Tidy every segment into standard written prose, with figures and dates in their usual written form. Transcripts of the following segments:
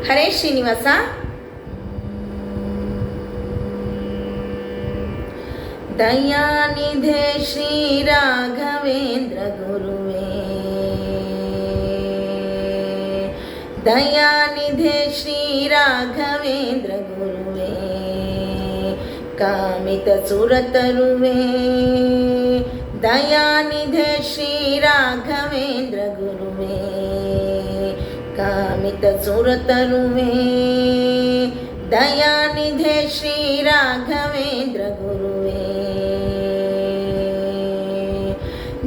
ಹರೇ ಶ್ರೀನಿವಾಸ. ದಯಾನಿಧೆ ಶ್ರೀ ರಾಘವೇಂದ್ರ ಗುರುವೇ, ದಯಾನಿಧೆ ಶ್ರೀ ರಾಘವೇಂದ್ರ ಗುರುವೇ, ಕಾಮಿತ ಸುರತರುವೇ, ದಯಾನಿಧೆ ಶ್ರೀ ರಾಘವೇಂದ್ರ ಗುರುವೇ, ಕಾಮಿತ ಸುರತರುವೇ, ದಯಾನಿಧೆ ಶ್ರೀ ರಾಘವೇಂದ್ರ ಗುರುವೇ,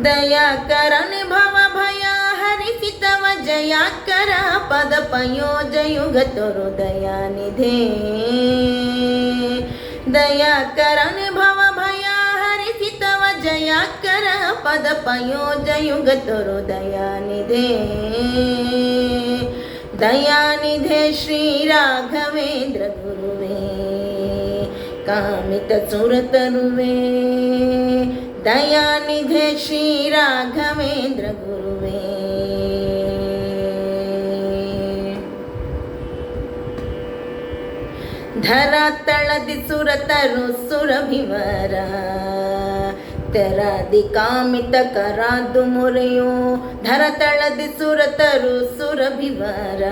ದಯಾಕರಣ ಭವ ಭಯ ಹರಿಸಿ ತವ ಜಯಾಕರ ಪದ ಪಯೋಜಯುಗ ತೋರು ದಯಾನಿಧೆ, ದಯಾಕರಣ ಭವ ಭಯ ಹರಿಸಿ ತವ ಜಯಾಕರ ಪದ ಪಯೋಜಯುಗ ತೋರು ದಯಾನಿಧೆ, ದಯಾನಿಧೆ ಶ್ರೀ ರಾಘವೇಂದ್ರ ಗುರುವೇ, ಕಾಮಿತ ಸುರತರುವೇ, ದಯಾನಿಧೆ ಶ್ರೀ ರಾಘವೇಂದ್ರ ಗುರುವೇ. ಧರ ತಳದಿ ಸುರತರು ಸುರಭಿವರ, ತೆರದಿ ಕಾಮಿತ ಕರಾದು ಮೊರೆಯೋ, ಧರ ತಳದಿ ಸುರತರು ಸುರಭಿವರ,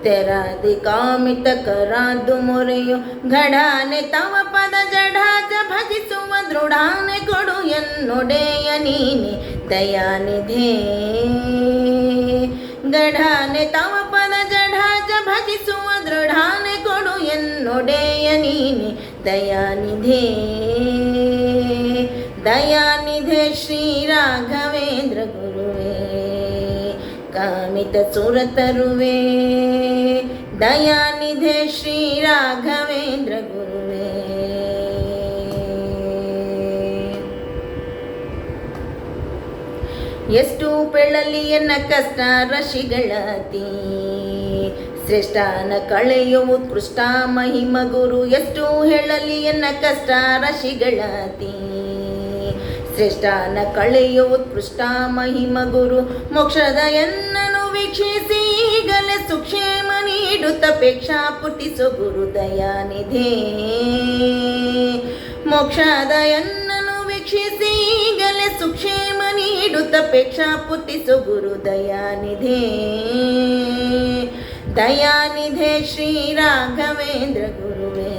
ತೆರದಿ ಕಾಮಿತ ಕರಾದು ಮೊರೆಯೋ, ಘಡಾನೆ ತವ ಪದ ಜಡಾಜ ಭಜಿಸುವ ದೃಢಾನೆ ಕೊಡು ಎನ್ನೊಡೆಯ ನೀನೆ ದಯಾನಿಧೆ, ಗಢಾನೆ ತವ ಪದ ಜಡಾಜ ಭಜಿಸುವ ದೃಢಾನೆ ಕೊಡು ಎನ್ನೊಡೆಯ ನೀನೆ ದಯಾನಿಧೆ, ದಯಾನಿಧೆ ಶ್ರೀ ರಾಘವೇಂದ್ರ ಗುರುವೇ, ಕಾಮಿತ ಸುರತರುವೇ, ದಯಾನಿಧೆ ಶ್ರೀ ರಾಘವೇಂದ್ರ ಗುರುವೇ. ಎಷ್ಟು ಪೆಳಲಿ ಎನ್ನ ಕಷ್ಟ ರಶಿಗಳತಿ, ಶ್ರೇಷ್ಠನ ಕಳೆಯುವ ಉತ್ಕೃಷ್ಟ ಮಹಿಮ ಗುರು, ಎಷ್ಟು ಹೇಳಲಿ ಎನ್ನ ಕಷ್ಟ ರಶಿಗಳತಿ, ಶ್ರೇಷ್ಠನ ಕಳೆಯುವ ಉತ್ಕೃಷ್ಟ ಮಹಿಮ ಗುರು, ಮೋಕ್ಷದ ಎನ್ನನು ವೀಕ್ಷಿಸಿ ಈಗಲೇ ಸುಕ್ಷೇಮ ನೀಡುತ್ತಪೇಕ್ಷಾ ಪುಟ್ಟಿಸೋ ಗುರು ದಯಾನಿಧೆ, ಮೋಕ್ಷದ ಎನ್ನನು ವೀಕ್ಷಿಸಿ ಈಗಲೇ ಸುಕ್ಷೇಮ ನೀಡುತ್ತಪೇಕ್ಷಾ ಪುಟ್ಟಿಸೋ ಗುರು ದಯಾನಿಧೆ, ದಯಾನಿಧೆ ಶ್ರೀ ರಾಘವೇಂದ್ರ ಗುರುವೇ,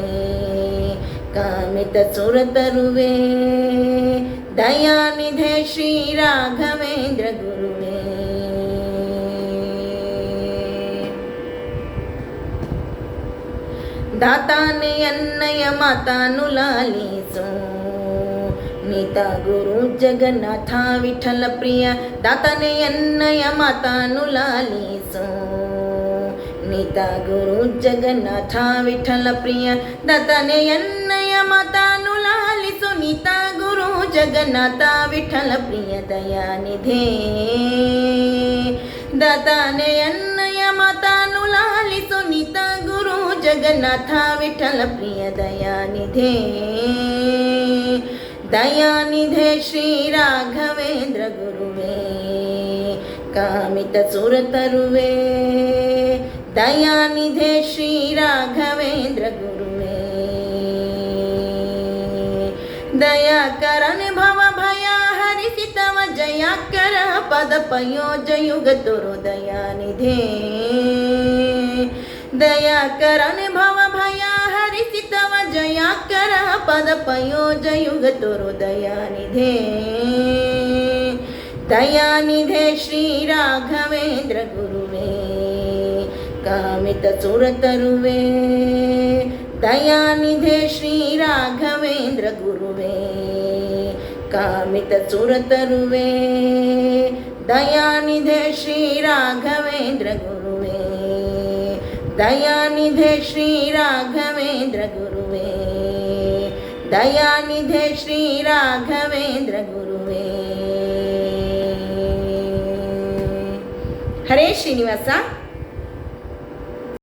ಕಾಮಿತ ಸುರತರುವೇ, ದಯಾನಿಧೆ ಶ್ರೀ ರಾಘವೇಂದ್ರ ಗುರುವೇ. ದಾತಾನೆ ಅನ್ನಯ ಮಾತಾನು ಲಾಲಿಸೋ, ನೀತ ಗುರು ಜಗನ್ನಾಥ ವಿಠಲ ಪ್ರಿಯ, ದಾತಾನೆ ಅನ್ನಯ ಮಾತಾನು ಲಾಲಿಸೋ, ನೀತ ಗುರು ಜಗನ್ನಾಥ ವಿಠಲ ಪ್ರಿಯ, ದಾತಾನೆ ಅನ್ನಯ ಮಾತಾನು ಲಾಲಿಸೋ, ನೀತ ಗುರು ಜಗನ್ನಾಥ ವಿಠಲ ಪ್ರಿಯ ದಯಾನಿಧೆ, ದಾತಾನೆ ಅನ್ನಯ ಮಾತಾನು ಲಾಲಿಸೋ, ನೀತ ಗುರು ಜಗನ್ನಾಥ ವಿಠಲ ಪ್ರಿಯ ದಯಾನಿಧೆ, ದಯಾನಿಧೆ ಶ್ರೀ ರಾಘವೇಂದ್ರ ಗುರುವೇ, ಕಾಮಿತ ಸುರತರುವೇ, ದಯಾನಿಧೆ ಶ್ರೀ ರಾಘವೇಂದ್ರ ಗುರುವೇ, ದಯಾಕರಣ ಭವ ಭಯ ಹರಿಸಿ ತವ ಜಯಾಕರ ಪದ ಪಯೋಜಯುಗ ತೋರು ದಯಾನಿಧೆ, ದಯಾಕರಣ ಭವ ಭಯ ಹರಿಸಿ ತವ ಜಯಾಕರ ಪದ ಪಯೋಜಯುಗ ತೋರು ದಯಾನಿಧೆ, ದಯಾನಿಧೆ ಶ್ರೀ ರಾಘವೇಂದ್ರ ಗುರುವೇ, ಕಾಮಿತ ಸುರತರುವೇ, ದಯಾನಿಧೆ ಶ್ರೀ ರಾಘವೇಂದ್ರ ಗುರುವೇ, ಕಾಮಿತ ಸುರತರುವೇ, ದಯಾನಿಧೆ ಶ್ರೀ ರಾಘವೇಂದ್ರ ಗುರುವೇ, ದಯಾನಿಧೆ ಶ್ರೀ ರಾಘವೇಂದ್ರ ಗುರುವೇ, ದಯಾನಿಧೆ ಶ್ರೀ ರಾಘವೇಂದ್ರ ಗುರುವೇ. ಹರೇ ಶ್ರೀನಿವಾಸ.